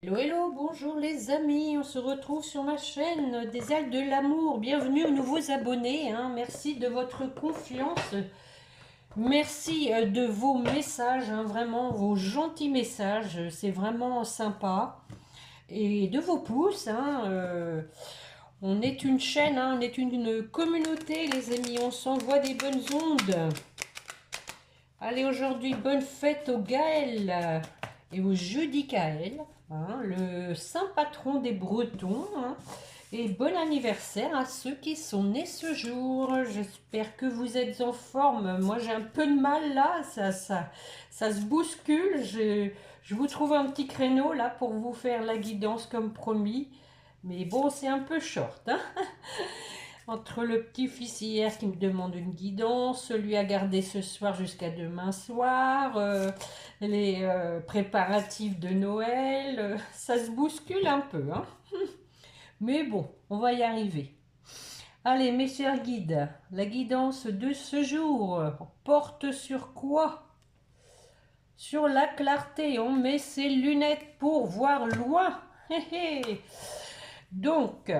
Hello, hello, bonjour les amis, on se retrouve sur ma chaîne des ailes de l'amour. Bienvenue aux nouveaux abonnés, hein. Merci de votre confiance, merci de vos messages, hein, vraiment vos gentils messages, c'est vraiment sympa. Et de vos pouces, hein, on est une chaîne, hein, on est une communauté les amis, on s'envoie des bonnes ondes. Allez, aujourd'hui, bonne fête au Gaël et au jeudi Gaël, hein, le saint patron des Bretons, hein, et bon anniversaire à ceux qui sont nés ce jour. J'espère que vous êtes en forme. Moi, j'ai un peu de mal là, ça se bouscule. Je vous trouve un petit créneau là pour vous faire la guidance comme promis. Mais bon, c'est un peu short, hein. Entre le petit-fils hier qui me demande une guidance, celui à garder ce soir jusqu'à demain soir, les préparatifs de Noël, ça se bouscule un peu, hein. Mais bon, on va y arriver. Allez, mes chers guides, la guidance de ce jour porte sur quoi? Sur la clarté, on met ses lunettes pour voir loin. Donc,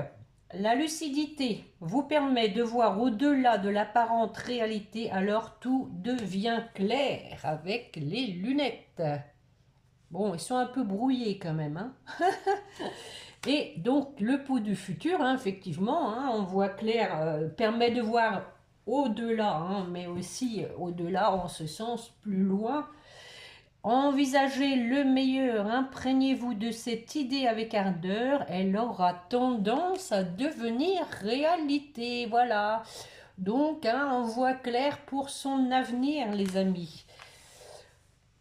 la lucidité vous permet de voir au-delà de l'apparente réalité, alors tout devient clair avec les lunettes. Bon, ils sont un peu brouillés quand même, hein. Et donc, le pot du futur, hein, effectivement, hein, on voit clair, permet de voir au-delà, hein, mais aussi au-delà en ce sens plus loin. Envisagez le meilleur, imprégnez-vous de cette idée avec ardeur, elle aura tendance à devenir réalité. Voilà. Donc, hein, on voit clair pour son avenir, les amis.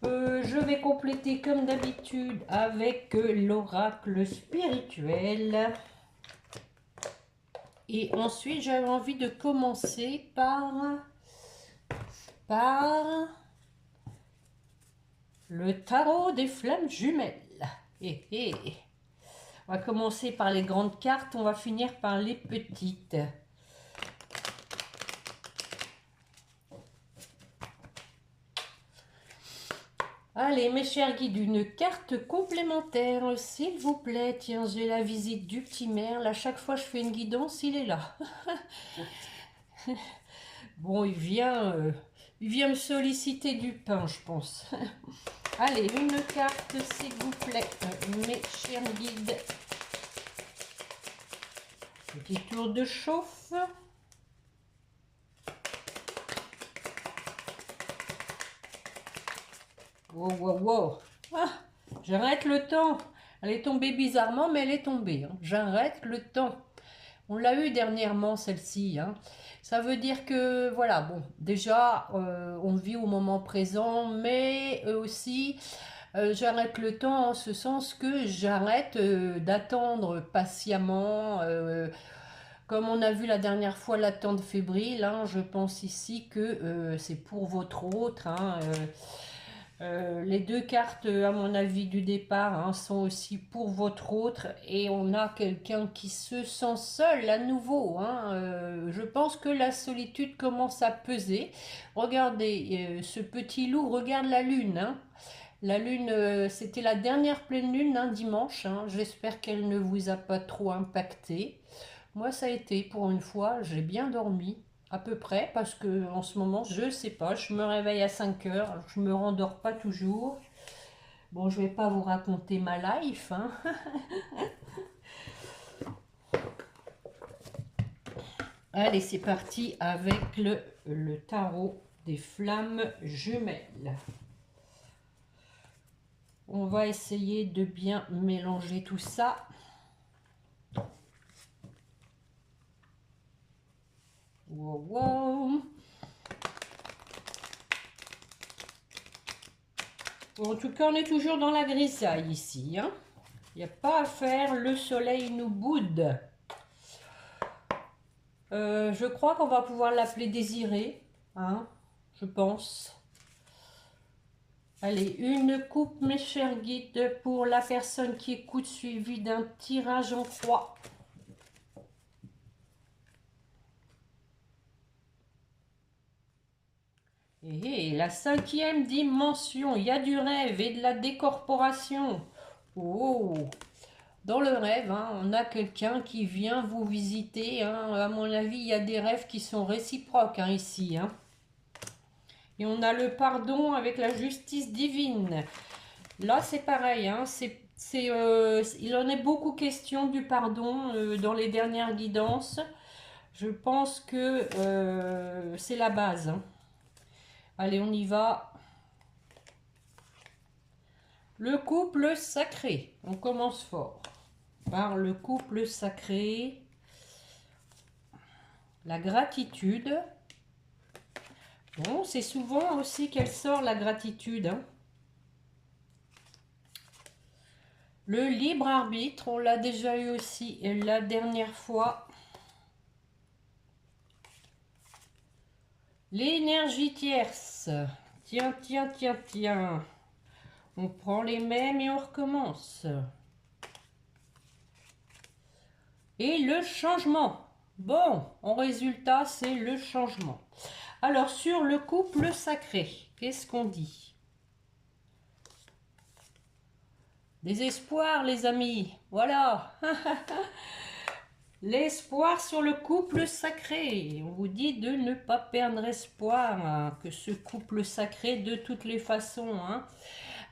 Je vais compléter comme d'habitude avec l'oracle spirituel. Et ensuite, j'avais envie de commencer par le tarot des flammes jumelles. Hé, hé. On va commencer par les grandes cartes, on va finir par les petites. Allez, mes chers guides, une carte complémentaire, s'il vous plaît. Tiens, j'ai la visite du petit merle. À chaque fois que je fais une guidance, il est là. Bon, il vient me solliciter du pain, je pense. Allez, une carte, s'il vous plaît, mes chers guides. Petit tour de chauffe. Wow, wow, wow. Ah, j'arrête le temps. Elle est tombée bizarrement, mais elle est tombée, hein. J'arrête le temps. On l'a eu dernièrement, celle-ci, hein. Ça veut dire que, voilà, bon, déjà, on vit au moment présent, mais aussi, j'arrête le temps en ce sens que j'arrête d'attendre patiemment. Comme on a vu la dernière fois l'attente fébrile, hein, je pense ici que c'est pour votre autre, hein, les deux cartes, à mon avis, du départ, hein, sont aussi pour votre autre. Et on a quelqu'un qui se sent seul à nouveau, hein. Je pense que la solitude commence à peser. Regardez, ce petit loup regarde la lune, hein. La lune, c'était la dernière pleine lune, hein, dimanche, hein. J'espère qu'elle ne vous a pas trop impacté. Moi, ça a été pour une fois, j'ai bien dormi, à peu près, parce que en ce moment, je ne sais pas, je me réveille à 5 heures, alors je me rendors pas toujours. Bon, je vais pas vous raconter ma life, hein. Allez, c'est parti avec le tarot des flammes jumelles. On va essayer de bien mélanger tout ça. Wow, wow. Bon, en tout cas, on est toujours dans la grisaille ici, hein. Il n'y a pas à faire, le soleil nous boude. Je crois qu'on va pouvoir l'appeler Désiré, hein, je pense. Allez, une coupe, mes chers guides, pour la personne qui écoute, suivi d'un tirage en croix. Et la cinquième dimension, il y a du rêve et de la décorporation. Oh, dans le rêve, hein, on a quelqu'un qui vient vous visiter. Hein. À mon avis, il y a des rêves qui sont réciproques hein, ici. Hein. Et on a le pardon avec la justice divine. Là, c'est pareil. Hein, il en est beaucoup question du pardon dans les dernières guidances. Je pense que c'est la base. Hein. Allez, on y va. Le couple sacré. On commence fort. Par le couple sacré. La gratitude. Bon, c'est souvent aussi qu'elle sort la gratitude. Hein. Le libre arbitre, on l'a déjà eu aussi la dernière fois. L'énergie tierce. Tiens, tiens, tiens, tiens. On prend les mêmes et on recommence. Et le changement. Bon, en résultat, c'est le changement. Alors, sur le couple sacré, qu'est-ce qu'on dit? Désespoir, les amis. Voilà. L'espoir sur le couple sacré. On vous dit de ne pas perdre espoir, hein, que ce couple sacré, de toutes les façons, hein.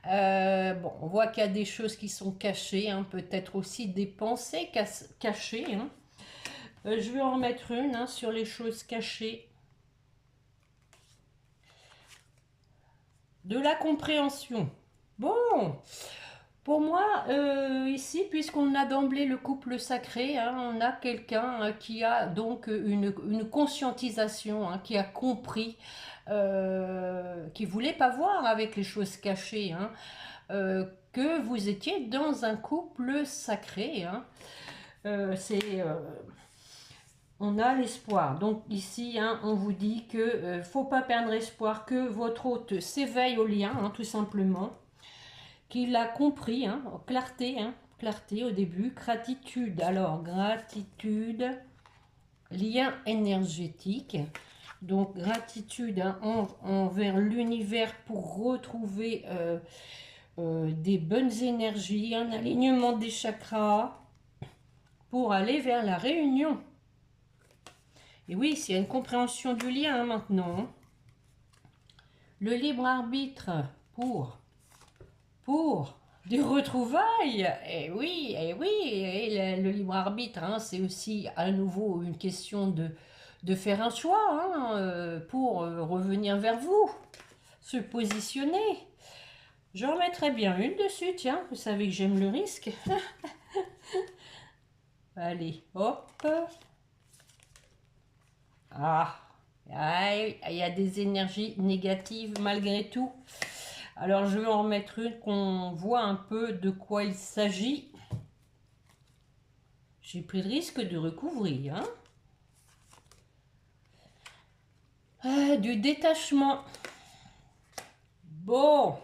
Bon, on voit qu'il y a des choses qui sont cachées, hein, peut-être aussi des pensées cachées. Hein. Je vais en remettre une hein, sur les choses cachées. De la compréhension. Bon, pour moi, ici, puisqu'on a d'emblée le couple sacré, hein, on a quelqu'un qui a donc une conscientisation, hein, qui a compris, qui ne voulait pas voir avec les choses cachées, hein, que vous étiez dans un couple sacré. Hein. On a l'espoir. Donc ici, hein, on vous dit que ne faut pas perdre espoir, que votre hôte s'éveille au lien, hein, tout simplement. Qu'il a compris, hein, clarté, clarté au début, gratitude. Alors, gratitude, lien énergétique. Donc, gratitude hein, envers l'univers pour retrouver des bonnes énergies, un alignement des chakras pour aller vers la réunion. Et oui, c'est une compréhension du lien hein, maintenant. Le libre arbitre pour des retrouvailles. Et oui, et le libre arbitre, hein, c'est aussi à nouveau une question de faire un choix hein, pour revenir vers vous, se positionner. J'en mettrai bien une dessus, tiens, vous savez que j'aime le risque. Allez, hop. Ah, il y a des énergies négatives malgré tout. Alors, je vais en remettre une qu'on voit un peu de quoi il s'agit. J'ai pris le risque de recouvrir. Hein. Du détachement. Bon,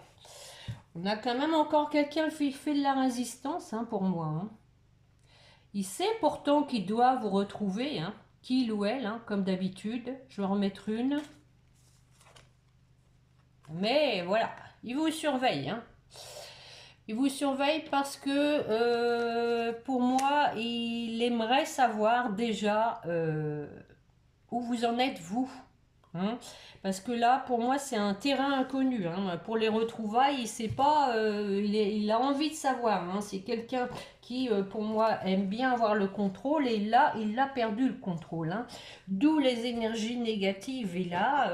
on a quand même encore quelqu'un qui fait de la résistance hein, pour moi. Hein. Il sait pourtant qu'il doit vous retrouver, hein, qu'il ou elle, hein, comme d'habitude. Je vais en remettre une. Mais voilà, il vous surveille. Hein. Il vous surveille parce que pour moi, il aimerait savoir déjà où vous en êtes vous. Hein. Parce que là, pour moi, c'est un terrain inconnu. Hein. Pour les retrouvailles, il sait pas, il a envie de savoir. Hein. C'est quelqu'un qui, pour moi, aime bien avoir le contrôle. Et là, il a perdu le contrôle. Hein. D'où les énergies négatives. Et là...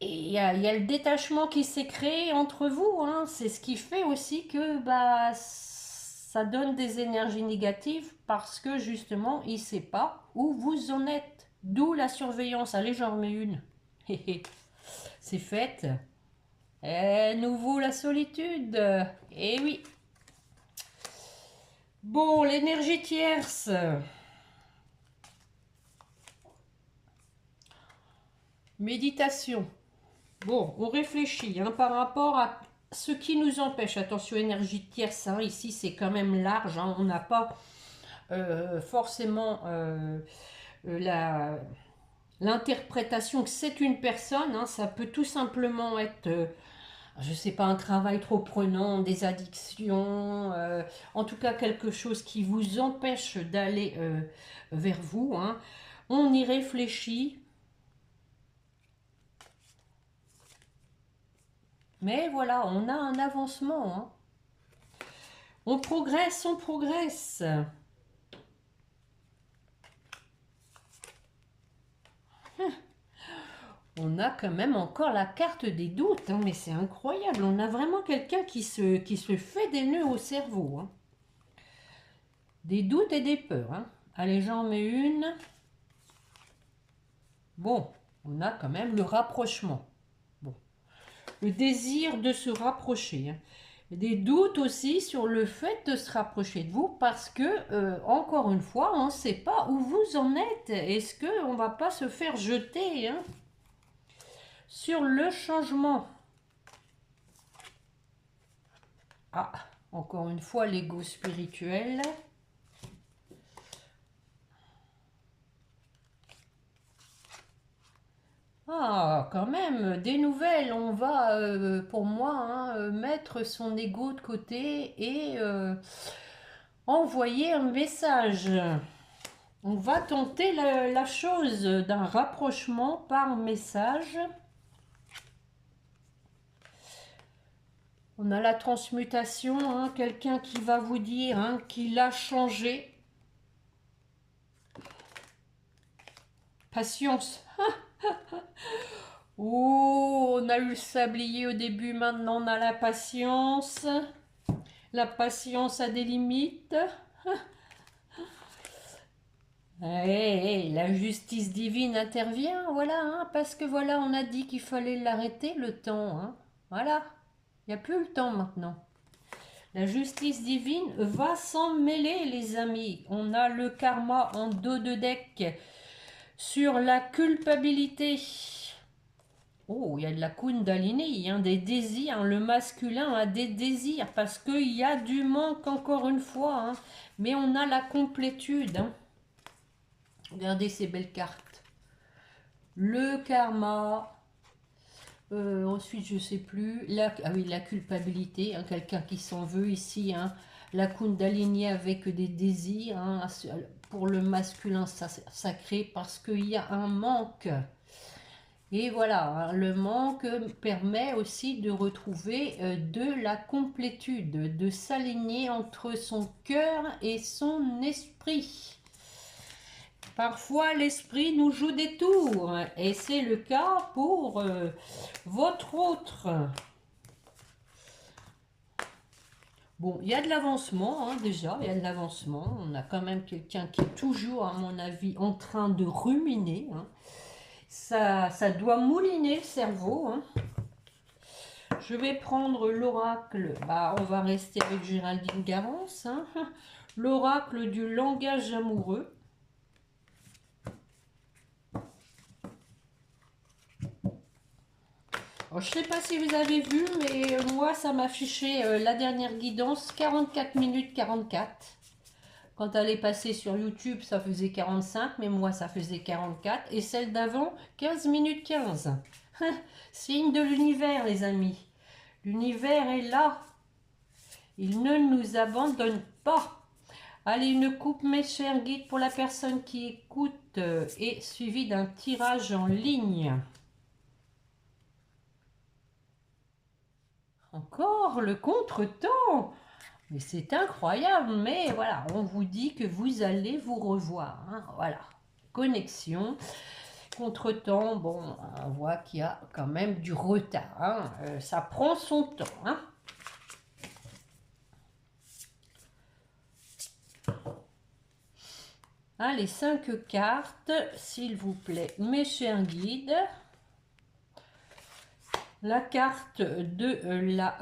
et il y a le détachement qui s'est créé entre vous. Hein. C'est ce qui fait aussi que bah, ça donne des énergies négatives parce que justement, il ne sait pas où vous en êtes. D'où la surveillance. Allez, j'en remets une. C'est fait. Et nouveau, la solitude. Eh oui. Bon, l'énergie tierce. Méditation. Bon, on réfléchit hein, par rapport à ce qui nous empêche. Attention, énergie tierce, hein, ici c'est quand même large. Hein, on n'a pas forcément l'interprétation que c'est une personne. Hein, ça peut tout simplement être je sais pas, un travail trop prenant, des addictions, en tout cas quelque chose qui vous empêche d'aller vers vous, hein. On y réfléchit, mais voilà, on a un avancement, hein. On progresse, on progresse. On a quand même encore la carte des doutes, hein, mais c'est incroyable. On a vraiment quelqu'un qui se fait des nœuds au cerveau, hein. Des doutes et des peurs, hein. Allez, j'en mets une. Bon, on a quand même le rapprochement. Bon, le désir de se rapprocher, hein. Des doutes aussi sur le fait de se rapprocher de vous parce que, encore une fois, on ne sait pas où vous en êtes. Est-ce qu'on ne va pas se faire jeter, hein, sur le changement? Ah, encore une fois, l'ego spirituel. Ah, quand même, des nouvelles. On va, pour moi, hein, mettre son ego de côté et envoyer un message. On va tenter la chose d'un rapprochement par message. On a la transmutation, hein, quelqu'un qui va vous dire, hein, qu'il a changé. Patience. Oh, on a eu le sablier au début, maintenant on a la patience. La patience a des limites. La justice divine intervient, voilà, hein, parce que voilà, on a dit qu'il fallait l'arrêter, le temps, hein. Voilà, il n'y a plus le temps maintenant. La justice divine va s'en mêler, les amis. On a le karma en dos de deck sur la culpabilité. Oh, il y a de la kundalini, hein, des désirs. Le masculin a des désirs parce qu'il y a du manque, encore une fois, hein. Mais on a la complétude, hein. Regardez ces belles cartes. Le karma. Ensuite, je sais plus. Ah oui, la culpabilité. Hein, quelqu'un qui s'en veut ici. Hein, la kundalini avec des désirs. Hein, pour le masculin sacré parce qu'il y a un manque. Et voilà, hein, le manque permet aussi de retrouver de la complétude, de s'aligner entre son cœur et son esprit. Parfois, l'esprit nous joue des tours, et c'est le cas pour votre autre. Bon, il y a de l'avancement, hein, déjà, il y a de l'avancement. On a quand même quelqu'un qui est toujours, à mon avis, en train de ruminer, hein. Ça doit mouliner le cerveau, hein. Je vais prendre l'oracle, on va rester avec Géraldine Garance, hein. L'oracle du langage amoureux. Alors, je ne sais pas si vous avez vu, mais moi, ça m'affichait la dernière guidance 44 minutes 44. Quand elle est passée sur YouTube, ça faisait 45, mais moi, ça faisait 44. Et celle d'avant, 15 minutes 15. Signe de l'univers, les amis. L'univers est là. Il ne nous abandonne pas. Allez, une coupe, mes chers guides, pour la personne qui écoute et suivi d'un tirage en ligne. Encore le contretemps. Mais c'est incroyable, mais voilà, on vous dit que vous allez vous revoir, hein, voilà, connexion, contretemps, bon, on voit qu'il y a quand même du retard, hein, ça prend son temps, hein. Allez, 5 cartes, s'il vous plaît, mes chers guides. La carte de la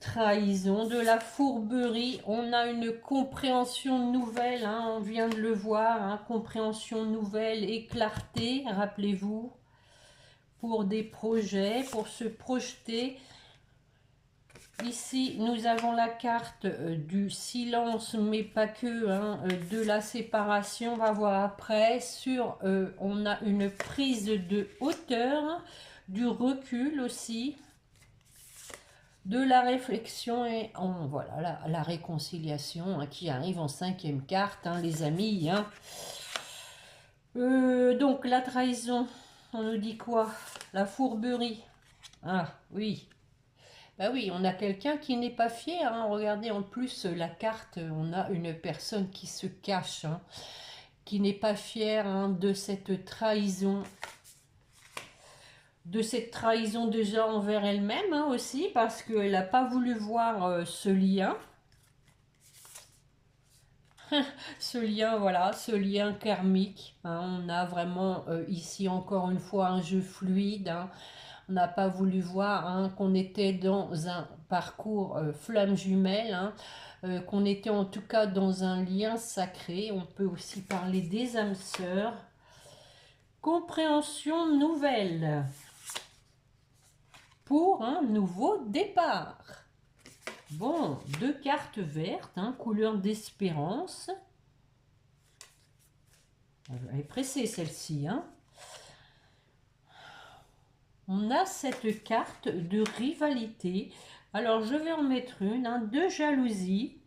trahison, de la fourberie. On a une compréhension nouvelle, hein, on vient de le voir, hein, compréhension nouvelle et clarté, rappelez-vous, pour des projets, pour se projeter. Ici, nous avons la carte du silence, mais pas que, hein, de la séparation. On va voir après. On a une prise de hauteur, du recul aussi. de la réflexion et voilà la réconciliation hein, qui arrive en cinquième carte, hein, les amis. Hein. Donc la trahison, on nous dit quoi? La fourberie. Ah oui. Bah oui, on a quelqu'un qui n'est pas fier. Hein. Regardez en plus la carte, on a une personne qui se cache, hein, qui n'est pas fière hein, de cette trahison. De cette trahison déjà envers elle-même hein, aussi, parce qu'elle n'a pas voulu voir ce lien. Ce lien, voilà, ce lien karmique. Hein, on a vraiment ici encore une fois un jeu fluide. Hein. On n'a pas voulu voir hein, qu'on était dans un parcours flamme jumelle, hein, qu'on était en tout cas dans un lien sacré. On peut aussi parler des âmes sœurs. Compréhension nouvelle pour un nouveau départ. Bon, 2 cartes vertes, hein, couleur d'espérance. Elle est pressée celle-ci. Hein. On a cette carte de rivalité. Alors, je vais en mettre une, hein, de jalousie.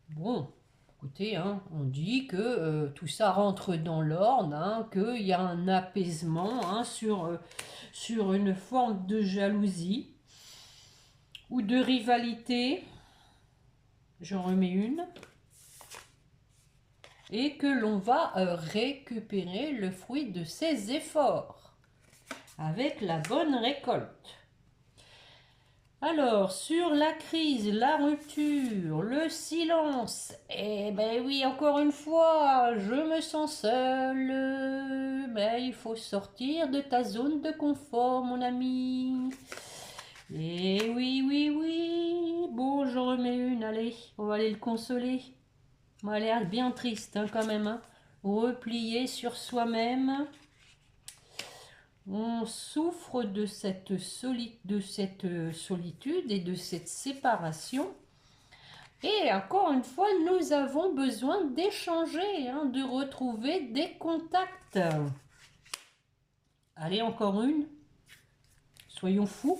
Bon, écoutez, hein, on dit que tout ça rentre dans l'ordre, hein, qu'il y a un apaisement hein, sur une forme de jalousie ou de rivalité. J'en remets une. Et que l'on va récupérer le fruit de ses efforts avec la bonne récolte. Alors, sur la crise, la rupture, le silence, eh ben oui, encore une fois, je me sens seule, mais il faut sortir de ta zone de confort, mon ami. Et oui, oui, oui, bon, j'en remets une, allez, on va aller le consoler. Il a l'air bien triste hein, quand même. Hein. Replié sur soi-même. On souffre de cette solitude et de cette séparation. Et encore une fois, nous avons besoin d'échanger, hein, de retrouver des contacts. Allez, encore une. Soyons fous.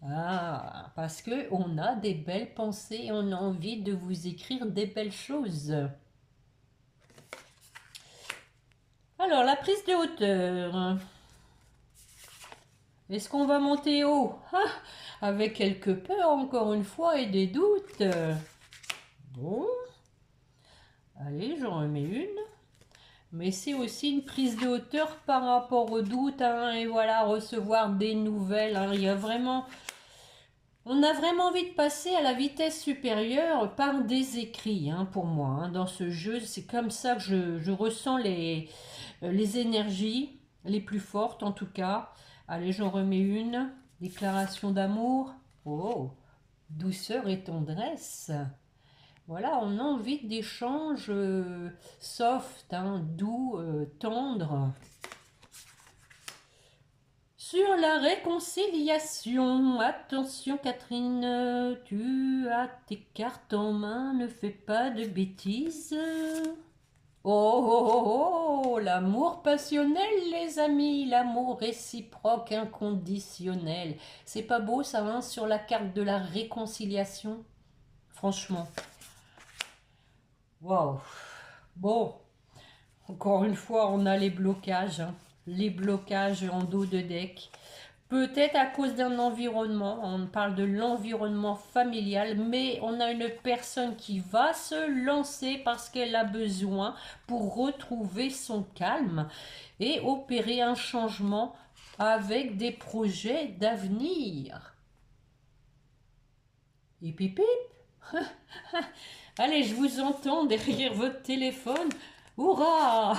Ah, parce que on a des belles pensées et on a envie de vous écrire des belles choses. Alors, la prise de hauteur. Est-ce qu'on va monter haut? Ah, avec quelques peurs, encore une fois, et des doutes. Bon. Allez, j'en remets une. Mais c'est aussi une prise de hauteur par rapport aux doutes. Hein, et voilà, recevoir des nouvelles. Hein, il y a vraiment... On a vraiment envie de passer à la vitesse supérieure par des écrits, hein, pour moi. Hein, dans ce jeu, c'est comme ça que je ressens les énergies les plus fortes, en tout cas. Allez, j'en remets une. Déclaration d'amour. Oh, douceur et tendresse. Voilà, on a envie d'échanges soft, hein, doux, tendres. Sur la réconciliation, attention Catherine, tu as tes cartes en main, ne fais pas de bêtises. Oh, oh, oh, oh, l'amour passionnel les amis, l'amour réciproque inconditionnel. C'est pas beau ça, hein, sur la carte de la réconciliation? Franchement. Waouh. Bon, encore une fois, on a les blocages. Hein. Les blocages en dos de deck. Peut-être à cause d'un environnement, on parle de l'environnement familial, mais on a une personne qui va se lancer parce qu'elle a besoin pour retrouver son calme et opérer un changement avec des projets d'avenir. Hip hip hip. Allez, je vous entends derrière votre téléphone. Hurrah!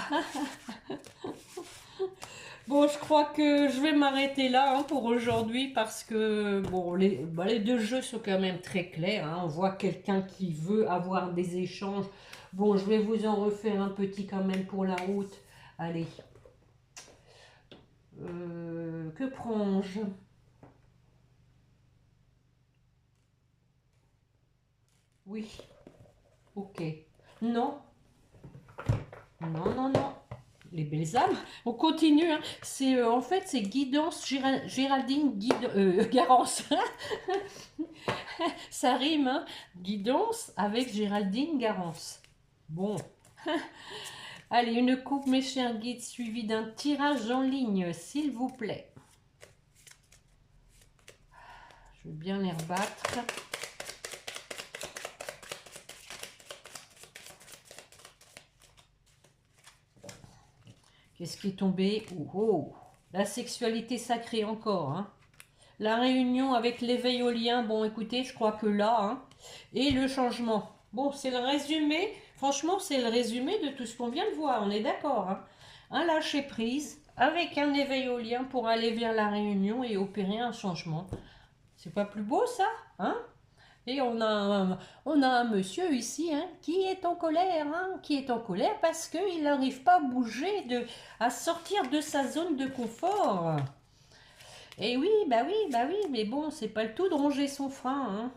Bon, je crois que je vais m'arrêter là hein, pour aujourd'hui parce que bon, les deux jeux sont quand même très clairs. Hein. On voit quelqu'un qui veut avoir des échanges. Bon, je vais vous en refaire un petit quand même pour la route. Allez. Que prends-je? Oui. Ok. Non. Non, non, non. les belles âmes. On continue, hein. C'est en fait, c'est Guidance Géraldine Garance. Ça rime, hein. Guidance avec Géraldine Garance. Bon. Allez, une coupe, mes chers guides, suivie d'un tirage en ligne, s'il vous plaît. Je veux bien les rebattre. Qu'est-ce qui est tombé? Oh, la sexualité sacrée encore, hein. La réunion avec l'éveil au lien, bon écoutez, je crois que là, hein, et le changement. Bon, c'est le résumé, franchement, c'est le résumé de tout ce qu'on vient de voir, on est d'accord, hein. Un lâcher prise avec un éveil au lien pour aller vers la réunion et opérer un changement. C'est pas plus beau ça, hein? Et on a un monsieur ici, hein, qui est en colère, hein, qui est en colère parce qu'il n'arrive pas à bouger, à sortir de sa zone de confort. Et oui, mais bon, c'est pas le tout de ronger son frein, hein.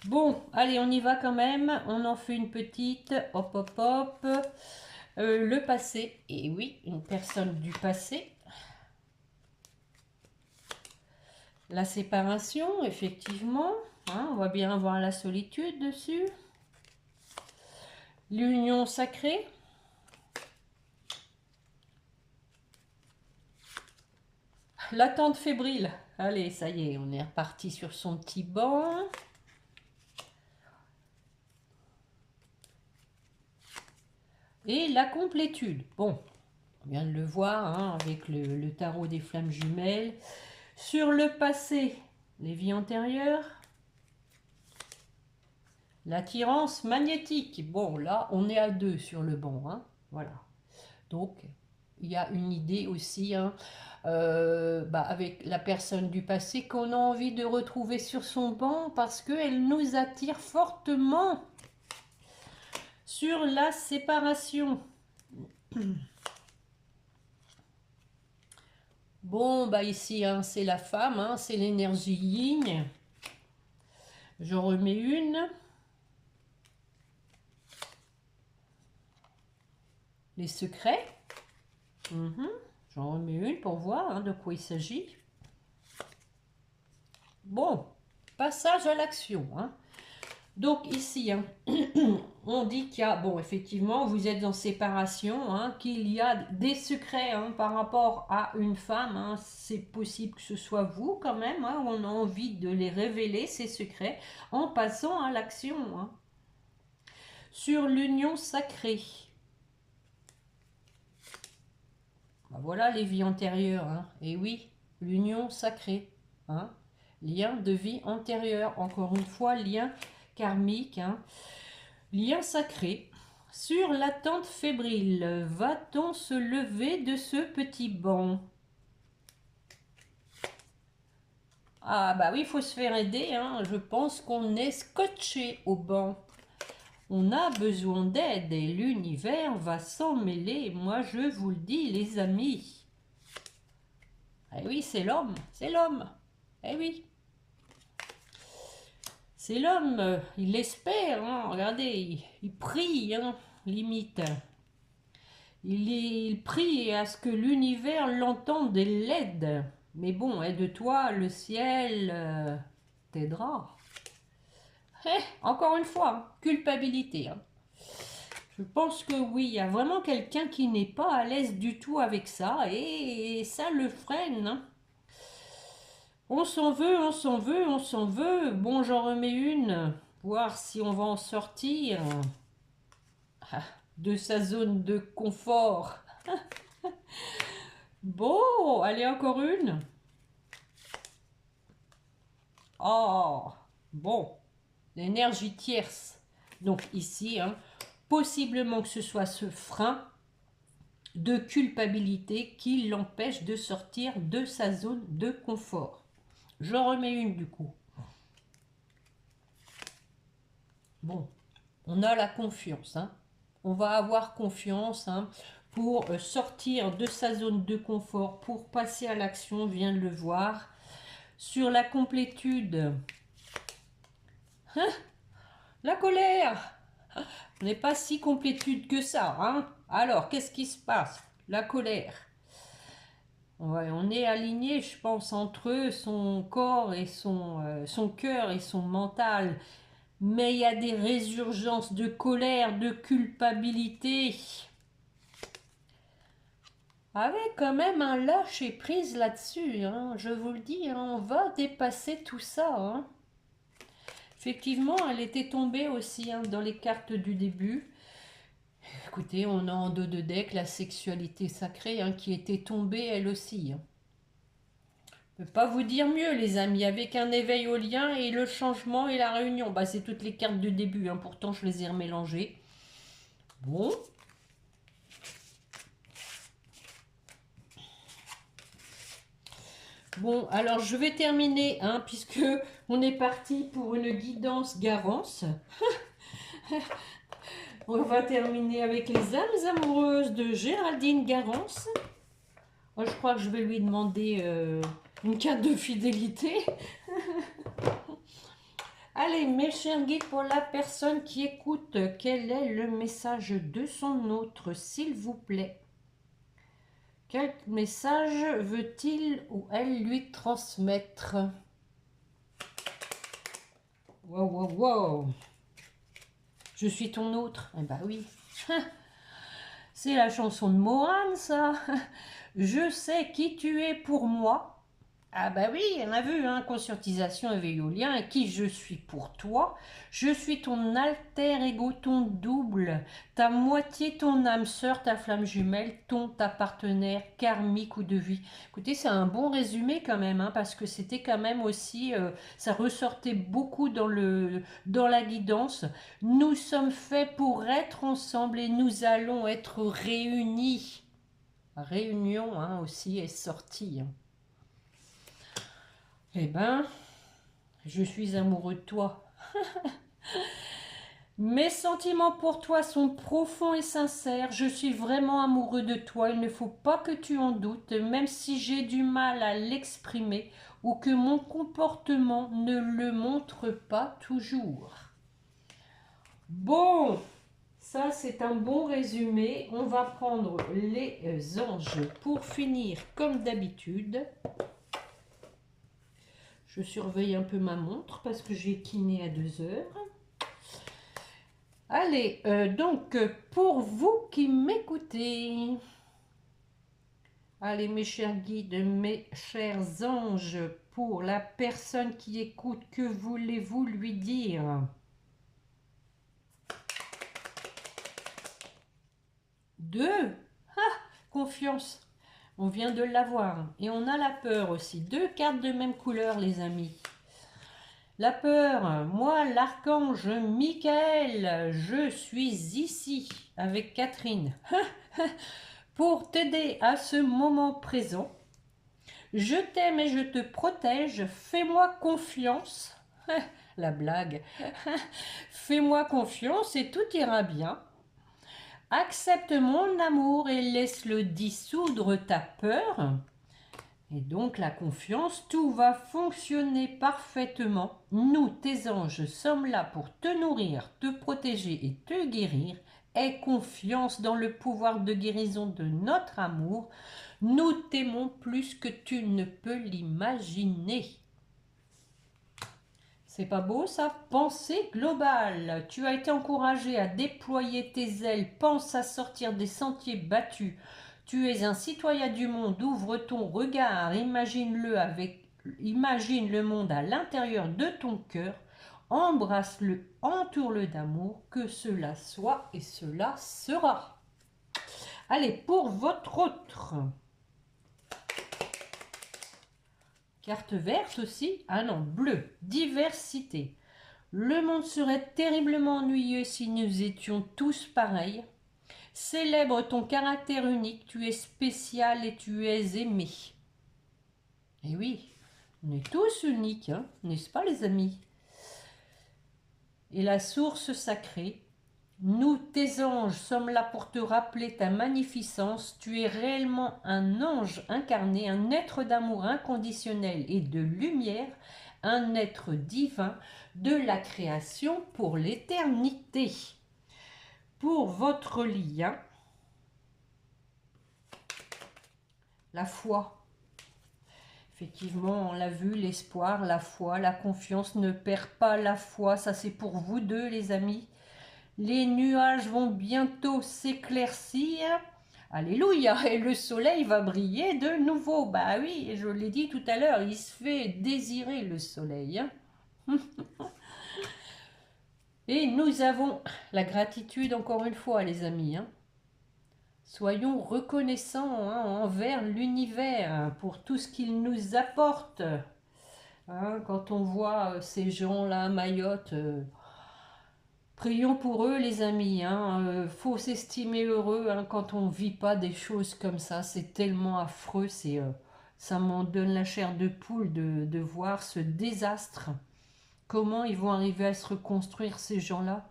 Bon, allez, on y va quand même. On en fait une petite. Hop, hop, hop. Le passé. Et oui, une personne du passé. La séparation, effectivement. Hein, on va bien avoir la solitude dessus. L'union sacrée. L'attente fébrile. Allez, ça y est, on est reparti sur son petit banc. Et la complétude. Bon, on vient de le voir, hein, avec le tarot des flammes jumelles. Sur le passé, les vies antérieures. L'attirance magnétique. Bon, là, on est à 2 sur le banc, hein, voilà. Donc, il y a une idée aussi, hein, avec la personne du passé qu'on a envie de retrouver sur son banc parce qu'elle nous attire fortement. Sur la séparation. Bon, bah ici, hein, c'est la femme, hein, c'est l'énergie yin. Je remets une. Les secrets. J'en remets une pour voir, hein, de quoi il s'agit. Bon, passage à l'action, hein. Donc ici, hein, on dit qu'il y a, bon, effectivement, vous êtes en séparation, hein, qu'il y a des secrets, hein, par rapport à une femme, hein. C'est possible que ce soit vous quand même, hein, on a envie de les révéler, ces secrets, en passant à l'action, hein. Sur l'union sacrée. Ben voilà les vies antérieures, hein. Et oui, l'union sacrée, hein. Lien de vie antérieure, encore une fois, lien karmique, hein. Lien sacré. Sur l'attente fébrile, va-t-on se lever de ce petit banc? Ah bah oui, il faut se faire aider, hein. Je pense qu'on est scotché au banc. On a besoin d'aide et l'univers va s'en mêler, moi je vous le dis les amis. Eh oui, c'est l'homme, c'est l'homme. Eh oui. C'est l'homme, il espère, hein. Regardez, il prie, hein, limite. Il prie à ce que l'univers l'entende et l'aide. Mais bon, aide-toi, le ciel t'aidera. Encore une fois, hein, culpabilité. Hein. Je pense que oui, il y a vraiment quelqu'un qui n'est pas à l'aise du tout avec ça et ça le freine. Hein. On s'en veut, on s'en veut, on s'en veut. Bon, j'en remets une, voir si on va en sortir de sa zone de confort. Bon, allez, encore une. Oh, bon, l'énergie tierce. Donc ici, hein, possiblement que ce soit ce frein de culpabilité qui l'empêche de sortir de sa zone de confort. Je remets une du coup. Bon, on a la confiance. Hein. On va avoir confiance, hein, pour sortir de sa zone de confort, pour passer à l'action, on vient de le voir. Sur la complétude, hein, la colère. On n'est pas si complétude que ça. Hein. Alors, qu'est-ce qui se passe? La colère. Ouais, on est aligné, je pense, entre eux, son corps et son cœur et son mental. Mais il y a des résurgences de colère, de culpabilité. Avec quand même un lâcher prise là-dessus, hein, je vous le dis, hein, on va dépasser tout ça. Hein. Effectivement, elle était tombée aussi hein, dans les cartes du début. Écoutez, on a en dos de deck la sexualité sacrée hein, qui était tombée elle aussi. Hein. Je ne peux pas vous dire mieux les amis, avec un éveil au lien et le changement et la réunion. Bah, c'est toutes les cartes du début, hein, pourtant je les ai remélangées. Bon. Bon, alors je vais terminer, hein, puisque on est parti pour une guidance Garance. On va terminer avec les âmes amoureuses de Géraldine Garance. Moi, je crois que je vais lui demander une carte de fidélité. Allez, mes chers guides, pour la personne qui écoute, quel est le message de son autre, s'il vous plaît? Quel message veut-il ou elle lui transmettre? Wow, wow, wow. Je suis ton autre. Eh ben oui. C'est la chanson de Mohan, ça. Je sais qui tu es pour moi. Ah bah oui, on a vu, hein, conscientisation, éveil au lien, et qui je suis pour toi. Je suis ton alter ego, ton double, ta moitié, ton âme sœur, ta flamme jumelle, ta partenaire karmique ou de vie. Écoutez, c'est un bon résumé quand même, hein, parce que c'était quand même aussi, ça ressortait beaucoup dans la guidance. Nous sommes faits pour être ensemble et nous allons être réunis. Réunion hein, aussi est sortie. Eh ben, je suis amoureux de toi. Mes sentiments pour toi sont profonds et sincères. Je suis vraiment amoureux de toi. Il ne faut pas que tu en doutes, même si j'ai du mal à l'exprimer ou que mon comportement ne le montre pas toujours. Bon, ça c'est un bon résumé. On va prendre les anges pour finir comme d'habitude. Je surveille un peu ma montre parce que j'ai kiné à 2 heures. Allez, donc pour vous qui m'écoutez, allez mes chers guides, mes chers anges, pour la personne qui écoute, que voulez-vous lui dire? Deux. Ah, confiance. On vient de l'avoir. Et on a la peur aussi. 2 cartes de même couleur, les amis. La peur, moi l'archange Michael, je suis ici avec Catherine pour t'aider à ce moment présent. Je t'aime et je te protège, fais-moi confiance. La blague. Fais-moi confiance et tout ira bien. Accepte mon amour et laisse-le dissoudre ta peur. Et donc la confiance, tout va fonctionner parfaitement. Nous, tes anges, sommes là pour te nourrir, te protéger et te guérir. Aie confiance dans le pouvoir de guérison de notre amour. Nous t'aimons plus que tu ne peux l'imaginer. C'est pas beau ça? Pensée globale. Tu as été encouragé à déployer tes ailes. Pense à sortir des sentiers battus. Tu es un citoyen du monde, ouvre ton regard, imagine le monde à l'intérieur de ton cœur, embrasse-le, entoure-le d'amour, que cela soit et cela sera. Allez, pour votre autre. Carte verte aussi, ah non, bleu, diversité. Le monde serait terriblement ennuyeux si nous étions tous pareils. Célèbre ton caractère unique, tu es spécial et tu es aimé. Et oui, on est tous uniques, hein, n'est-ce pas les amis? Et la source sacrée, nous tes anges sommes là pour te rappeler ta magnificence, tu es réellement un ange incarné, un être d'amour inconditionnel et de lumière, un être divin de la création pour l'éternité. Pour votre lien, la foi. Effectivement, on l'a vu, l'espoir, la foi, la confiance, ne perd pas la foi. Ça, c'est pour vous deux, les amis. Les nuages vont bientôt s'éclaircir. Alléluia. Et le soleil va briller de nouveau. Bah oui, je l'ai dit tout à l'heure, il se fait désirer le soleil. Hein. Et nous avons la gratitude, encore une fois, les amis. Hein. Soyons reconnaissants envers l'univers pour tout ce qu'il nous apporte. Hein, quand on voit ces gens-là à Mayotte, prions pour eux, les amis. Faut s'estimer heureux quand on ne vit pas des choses comme ça. C'est tellement affreux. Ça m'en donne la chair de poule de voir ce désastre. Comment ils vont arriver à se reconstruire, ces gens-là?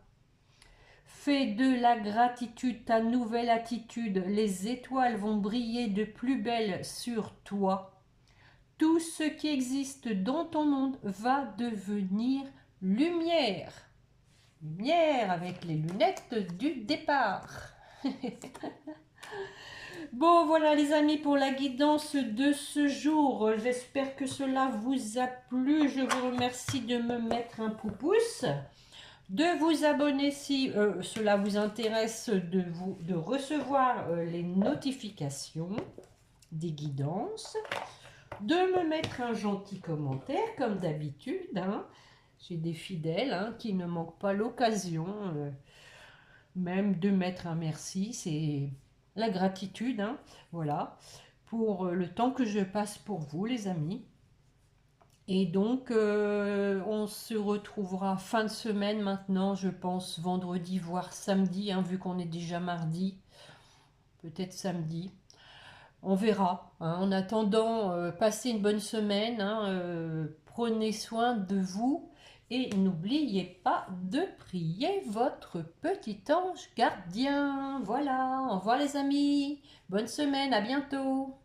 Fais de la gratitude ta nouvelle attitude. Les étoiles vont briller de plus belle sur toi. Tout ce qui existe dans ton monde va devenir lumière. Lumière avec les lunettes du départ. Bon, voilà les amis pour la guidance de ce jour. J'espère que cela vous a plu. Je vous remercie de me mettre un pouce, de vous abonner si cela vous intéresse, de recevoir les notifications des guidances, de me mettre un gentil commentaire comme d'habitude. Hein. J'ai des fidèles qui ne manquent pas l'occasion, même de mettre un merci, c'est la gratitude, voilà, pour le temps que je passe pour vous les amis. Et donc, on se retrouvera fin de semaine maintenant, je pense, vendredi, voire samedi, vu qu'on est déjà mardi, peut-être samedi. On verra. En attendant, passez une bonne semaine, prenez soin de vous et n'oubliez pas de prier votre petit ange gardien. Voilà, au revoir les amis, bonne semaine, à bientôt.